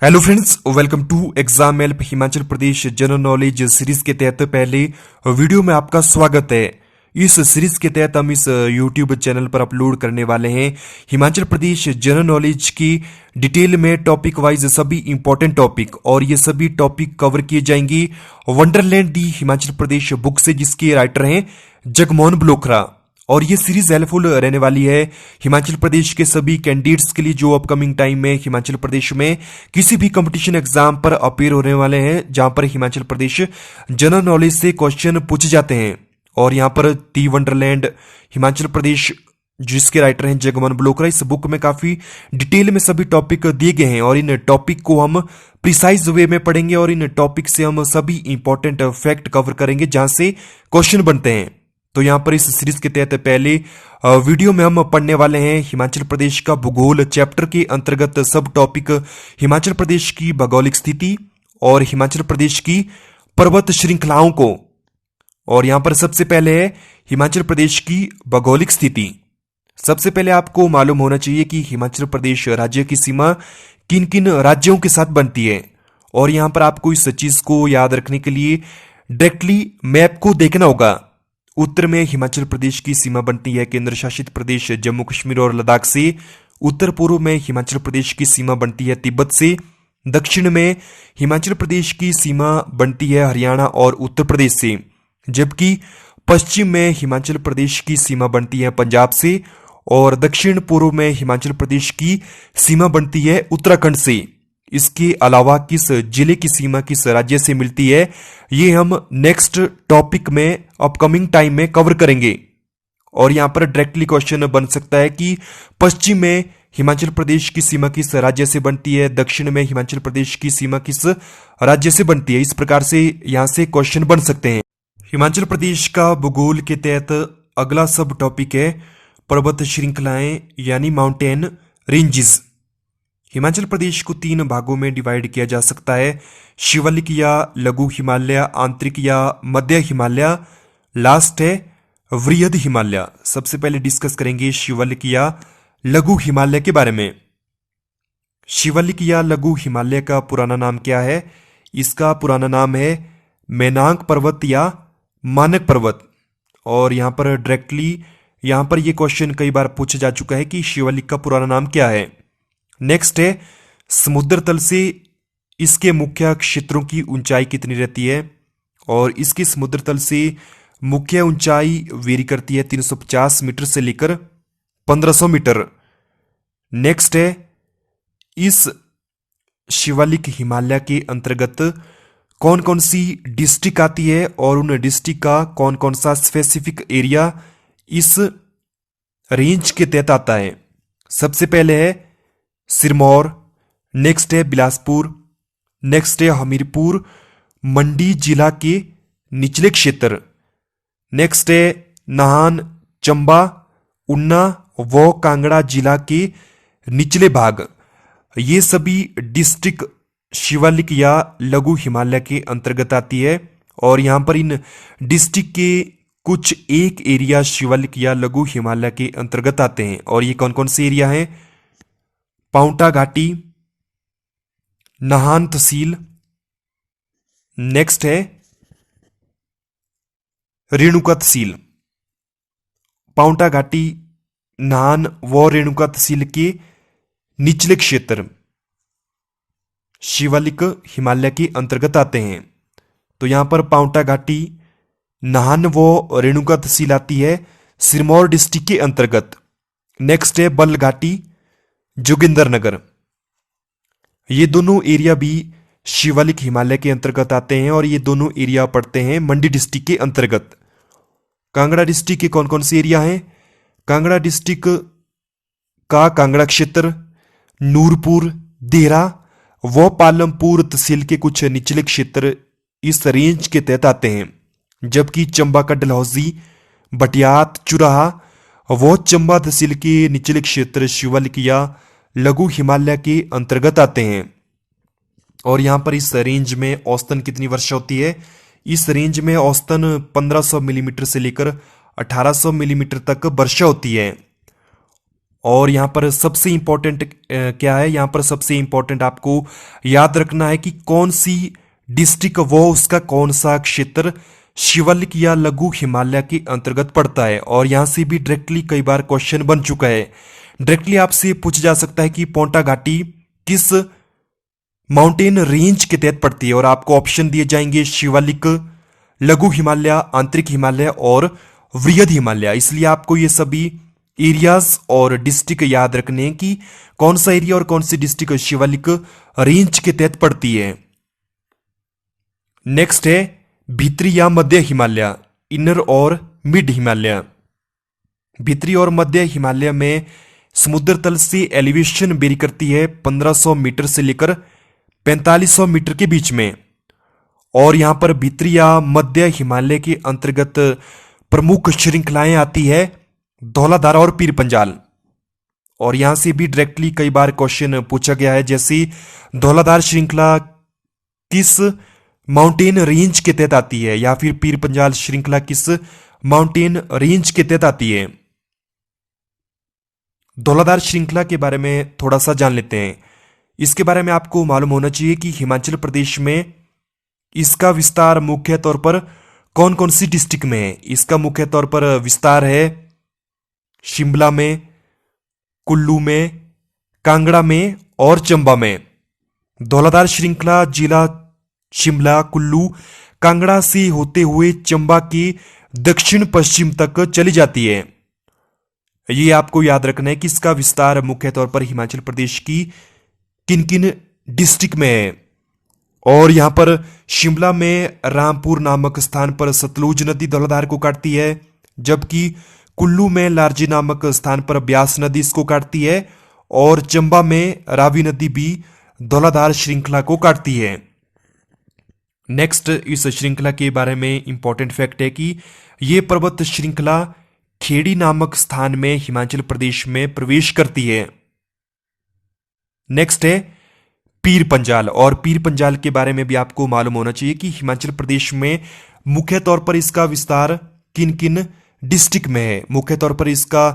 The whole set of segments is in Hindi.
Hello friends, welcome to exam help Himachal Pradesh general knowledge series के तहत पहले वीडियो में आपका स्वागत है। इस सीरीज के तहत हम इस यूट्यूब चैनल पर अपलोड करने वाले हैं हिमाचल प्रदेश जनरल नॉलेज की डिटेल में टॉपिक वाइज सभी इंपॉर्टेंट टॉपिक, और ये सभी टॉपिक कवर किए जाएंगे वंडरलैंड दी हिमाचल प्रदेश बुक से, जिसके राइटर हैं जगमोहन बलोखरा। और ये सीरीज हेल्पफुल रहने वाली है हिमाचल प्रदेश के सभी कैंडिडेट्स के लिए जो अपकमिंग टाइम में हिमाचल प्रदेश में किसी भी कंपटीशन एग्जाम पर अपीयर होने वाले हैं, जहां पर हिमाचल प्रदेश जनरल नॉलेज से क्वेश्चन पूछे जाते हैं। और यहां पर दी वंडरलैंड हिमाचल प्रदेश, जिसके राइटर हैं जगमोहन बलोखरा, इस बुक में काफी डिटेल में सभी टॉपिक दिए गए हैं और इन टॉपिक को हम प्रिसाइज वे में पढ़ेंगे और इन टॉपिक से हम सभी इंपॉर्टेंट फैक्ट कवर करेंगे जहां से क्वेश्चन बनते हैं। तो यहाँ पर इस सीरीज के तहत पहले वीडियो में हम पढ़ने वाले हैं हिमाचल प्रदेश का भूगोल चैप्टर के अंतर्गत सब टॉपिक हिमाचल प्रदेश की भौगोलिक स्थिति और हिमाचल प्रदेश की पर्वत श्रृंखलाओं को। और यहाँ पर सबसे पहले है हिमाचल प्रदेश की भौगोलिक स्थिति। सबसे पहले आपको मालूम होना चाहिए कि हिमाचल प्रदेश राज्य की सीमा किन किन राज्यों के साथ बनती है। और यहाँ पर आपको इस चीज को याद रखने के लिए डायरेक्टली मैप को देखना होगा। उत्तर में हिमाचल प्रदेश की सीमा बनती है केंद्र शासित प्रदेश जम्मू कश्मीर और लद्दाख से। उत्तर पूर्व में हिमाचल प्रदेश की सीमा बनती है तिब्बत से। दक्षिण में हिमाचल प्रदेश की सीमा बनती है हरियाणा और उत्तर प्रदेश से, जबकि पश्चिम में हिमाचल प्रदेश की सीमा बनती है पंजाब से। और दक्षिण पूर्व में हिमाचल प्रदेश की सीमा बनती है उत्तराखंड से। इसके अलावा किस जिले की सीमा किस राज्य से मिलती है, ये हम नेक्स्ट टॉपिक में अपकमिंग टाइम में कवर करेंगे। और यहां पर डायरेक्टली क्वेश्चन बन सकता है कि पश्चिम में हिमाचल प्रदेश की सीमा किस राज्य से बनती है, दक्षिण में हिमाचल प्रदेश की सीमा किस राज्य से बनती है। इस प्रकार से यहां से क्वेश्चन बन सकते हैं। हिमाचल प्रदेश का भूगोल के तहत अगला सब टॉपिक है पर्वत श्रृंखलाएं यानी माउंटेन रेंजेस। हिमाचल प्रदेश को 3 भागों में डिवाइड किया जा सकता है, शिवालिक या लघु हिमालय, आंतरिक या मध्य हिमालय, लास्ट है वृहद हिमालय। सबसे पहले डिस्कस करेंगे शिवालिक या लघु हिमालय के बारे में। शिवालिक या लघु हिमालय का पुराना नाम क्या है? इसका पुराना नाम है मेनांग पर्वत या मानक पर्वत। और यहां पर डायरेक्टली यहां पर यह क्वेश्चन कई बार पूछा जा चुका है कि शिवालिक का पुराना नाम क्या है। नेक्स्ट है समुद्र तल से इसके मुख्य क्षेत्रों की ऊंचाई कितनी रहती है। और इसकी समुद्र तल से मुख्य ऊंचाई वेरी करती है 350 मीटर से लेकर 1500 मीटर। नेक्स्ट है इस शिवालिक हिमालय के अंतर्गत कौन कौन सी डिस्ट्रिक्ट आती है और उन डिस्ट्रिक्ट का कौन कौन सा स्पेसिफिक एरिया इस रेंज के तहत आता है। सबसे पहले है सिरमौर, नेक्स्ट है बिलासपुर, नेक्स्ट है हमीरपुर मंडी जिला के निचले क्षेत्र, नेक्स्ट है नाहन, चंबा, ऊना व कांगड़ा जिला के निचले भाग। ये सभी डिस्ट्रिक्ट शिवालिक या लघु हिमालय के अंतर्गत आती है। और यहां पर इन डिस्ट्रिक्ट के कुछ एक एरिया शिवालिक या लघु हिमालय के अंतर्गत आते हैं। और ये कौन कौन से एरिया हैं? पाउंटा घाटी, नाहन तहसील, नेक्स्ट है रेणुका तहसील। पाउंटा घाटी, नाहन व रेणुका तहसील के निचले क्षेत्र शिवालिक हिमालय के अंतर्गत आते हैं। तो यहां पर पाउंटा घाटी, नाहन व रेणुका तहसील आती है सिरमौर डिस्ट्रिक्ट के अंतर्गत। नेक्स्ट है बल्ह घाटी, जोगिंदरनगर। ये दोनों एरिया भी शिवालिक हिमालय के अंतर्गत आते हैं और ये दोनों एरिया पड़ते हैं मंडी डिस्ट्रिक्ट के अंतर्गत। कांगड़ा डिस्ट्रिक्ट के कौन कौन से एरिया हैं? कांगड़ा डिस्ट्रिक्ट का कांगड़ा क्षेत्र, नूरपुर, देहरा व पालमपुर तहसील के कुछ निचले क्षेत्र इस रेंज के तहत आते हैं। जबकि चंबा का डलहौजी, भटियात, चुराहा वो चंबा तहसील के निचले क्षेत्र शिवालिक या लघु हिमालय के अंतर्गत आते हैं। और यहां पर इस रेंज में औसतन कितनी वर्षा होती है? इस रेंज में औसतन 1500 मिलीमीटर से लेकर 1800 मिलीमीटर तक वर्षा होती है। और यहाँ पर सबसे इंपॉर्टेंट क्या है, यहाँ पर सबसे इंपॉर्टेंट आपको याद रखना है कि कौन सी डिस्ट्रिक्ट वो उसका कौन सा क्षेत्र शिवालिक या लघु हिमालय के अंतर्गत पड़ता है। और यहाँ से भी डायरेक्टली कई बार क्वेश्चन बन चुका है, डायरेक्टली आपसे पूछा जा सकता है कि पोंटा घाटी किस माउंटेन रेंज के तहत पड़ती है, और आपको ऑप्शन दिए जाएंगे शिवालिक, लघु हिमालय, आंतरिक हिमालय और वृहद हिमालय। इसलिए आपको ये सभी एरियाज और डिस्ट्रिक्ट याद रखने हैं कि कौन सा एरिया और कौन सी डिस्ट्रिक्ट शिवालिक रेंज के तहत पड़ती है। नेक्स्ट है भीतरी या मध्य हिमालय, इनर और मिड हिमालय। भीतरी और मध्य हिमालय में समुद्र तल से एलिवेशन वेरी करती है 1500 मीटर से लेकर 4500 मीटर के बीच में। और यहां पर भीतरी या मध्य हिमालय के अंतर्गत प्रमुख श्रृंखलाएं आती है धौलाधार और पीर पंजाल। और यहां से भी डायरेक्टली कई बार क्वेश्चन पूछा गया है, जैसे धौलाधार श्रृंखला किस माउंटेन रेंज के तहत आती है, या फिर पीर पंजाल श्रृंखला किस माउंटेन रेंज के तहत आती है। धौलाधार श्रृंखला के बारे में थोड़ा सा जान लेते हैं। इसके बारे में आपको मालूम होना चाहिए कि हिमाचल प्रदेश में इसका विस्तार मुख्य तौर पर कौन कौन सी डिस्ट्रिक्ट में है। इसका मुख्य तौर पर विस्तार है शिमला में, कुल्लू में, कांगड़ा में और चंबा में। धौलाधार श्रृंखला जिला शिमला, कुल्लू, कांगड़ा से होते हुए चंबा के दक्षिण पश्चिम तक चली जाती है। ये आपको याद रखना है कि इसका विस्तार मुख्य तौर पर हिमाचल प्रदेश की किन किन डिस्ट्रिक्ट में है। और यहां पर शिमला में रामपुर नामक स्थान पर सतलुज नदी धौलाधार को काटती है, जबकि कुल्लू में लारजी नामक स्थान पर ब्यास नदी इसको काटती है, और चंबा में रावी नदी भी धौलाधार श्रृंखला को काटती है। नेक्स्ट, इस श्रृंखला के बारे में इंपॉर्टेंट फैक्ट है कि यह पर्वत श्रृंखला खेड़ी नामक स्थान में हिमाचल प्रदेश में प्रवेश करती है। नेक्स्ट है पीर पंजाल, और पीर पंजाल के बारे में भी आपको मालूम होना चाहिए कि हिमाचल प्रदेश में मुख्य तौर पर इसका विस्तार किन किन डिस्ट्रिक्ट में है। मुख्य तौर पर इसका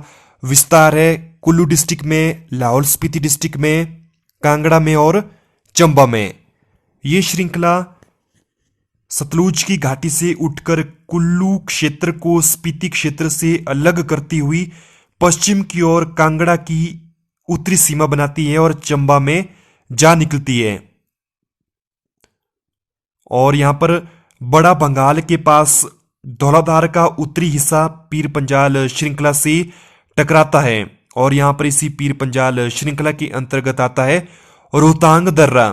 विस्तार है कुल्लू डिस्ट्रिक्ट में, लाहौल स्पीति डिस्ट्रिक्ट में, कांगड़ा में और चंबा में। यह श्रृंखला सतलुज की घाटी से उठकर कुल्लू क्षेत्र को स्पीति क्षेत्र से अलग करती हुई पश्चिम की ओर कांगड़ा की उत्तरी सीमा बनाती है और चंबा में जा निकलती है। और यहां पर बड़ा बंगाल के पास धौलाधार का उत्तरी हिस्सा पीर पंजाल श्रृंखला से टकराता है, और यहां पर इसी पीर पंजाल श्रृंखला के अंतर्गत आता है रोहतांग दर्रा।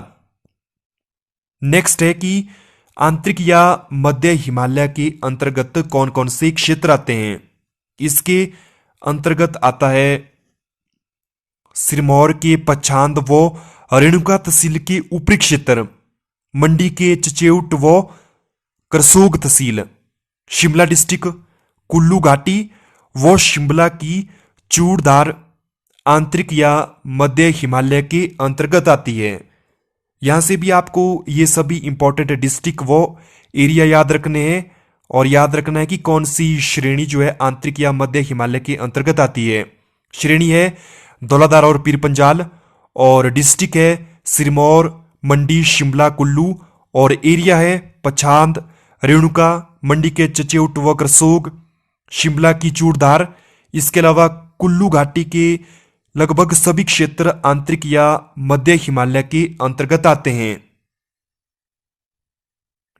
नेक्स्ट है कि आंतरिक या मध्य हिमालय के अंतर्गत कौन कौन से क्षेत्र आते हैं। इसके अंतर्गत आता है सिरमौर के पच्छाद व रेणुका तहसील के ऊपरी क्षेत्र, मंडी के चचेउट व करसोग तहसील, शिमला डिस्ट्रिक्ट, कुल्लू घाटी व शिमला की चूड़धार आंतरिक या मध्य हिमालय के अंतर्गत आती है। यहां से भी आपको ये सभी इंपॉर्टेंट डिस्ट्रिक्ट वो एरिया याद रखने हैं, और याद रखना है कि कौन सी श्रेणी जो है आंतरिक या मध्य हिमालय के अंतर्गत आती है। श्रेणी है धौलाधार और पीर पंजाल, और डिस्ट्रिक्ट है सिरमौर, मंडी, शिमला, कुल्लू, और एरिया है पच्छाद, रेणुका, मंडी के चचेउट व करसोग, शिमला की चूड़धार। इसके अलावा कुल्लू घाटी के लगभग सभी क्षेत्र आंतरिक या मध्य हिमालय के अंतर्गत आते हैं।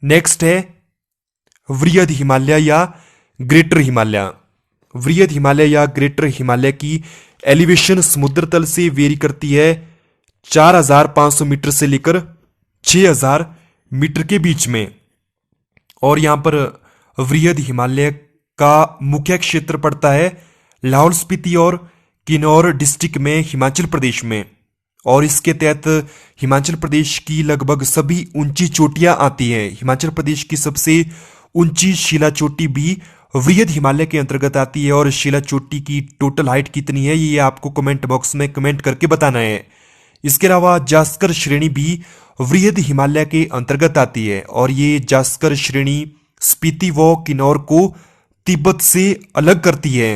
नेक्स्ट है वृहद हिमालय या ग्रेटर हिमालय। वृहद हिमालय या ग्रेटर हिमालय की एलिवेशन समुद्र तल से वेरी करती है 4500 मीटर से लेकर 6000 मीटर के बीच में। और यहां पर वृहद हिमालय का मुख्य क्षेत्र पड़ता है लाहौल स्पीति और किन्नौर डिस्ट्रिक्ट में हिमाचल प्रदेश में, और इसके तहत हिमाचल प्रदेश की लगभग सभी ऊंची चोटियां आती हैं। हिमाचल प्रदेश की सबसे ऊंची शिला चोटी भी वृहद हिमालय के अंतर्गत आती है, और शिला चोटी की टोटल हाइट कितनी है ये आपको कमेंट बॉक्स में कमेंट करके बताना है। इसके अलावा जास्कर श्रेणी भी वृहद हिमालय के अंतर्गत आती है, और ये जास्कर श्रेणी स्पीति व किन्नौर को तिब्बत से अलग करती है।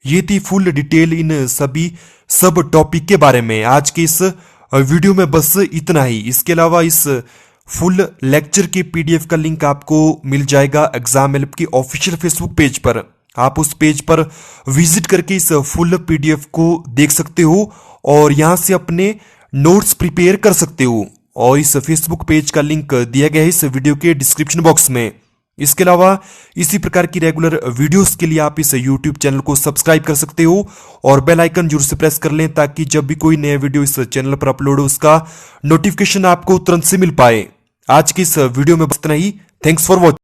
ये थी फुल डिटेल इन सभी सब टॉपिक के बारे में। आज के इस वीडियो में बस इतना ही। इसके अलावा इस फुल लेक्चर के पीडीएफ का लिंक आपको मिल जाएगा एग्जाम हेल्प की ऑफिशियल फेसबुक पेज पर। आप उस पेज पर विजिट करके इस फुल पीडीएफ को देख सकते हो और यहां से अपने नोट्स प्रिपेयर कर सकते हो। और इस फेसबुक पेज का लिंक दिया गया है इस वीडियो के डिस्क्रिप्शन बॉक्स में। इसके अलावा इसी प्रकार की रेगुलर वीडियोस के लिए आप इस यूट्यूब चैनल को सब्सक्राइब कर सकते हो और बेल आइकन जरूर से प्रेस कर लें ताकि जब भी कोई नया वीडियो इस चैनल पर अपलोड हो उसका नोटिफिकेशन आपको तुरंत से मिल पाए। आज की इस वीडियो में बस इतना ही। Thanks for watching.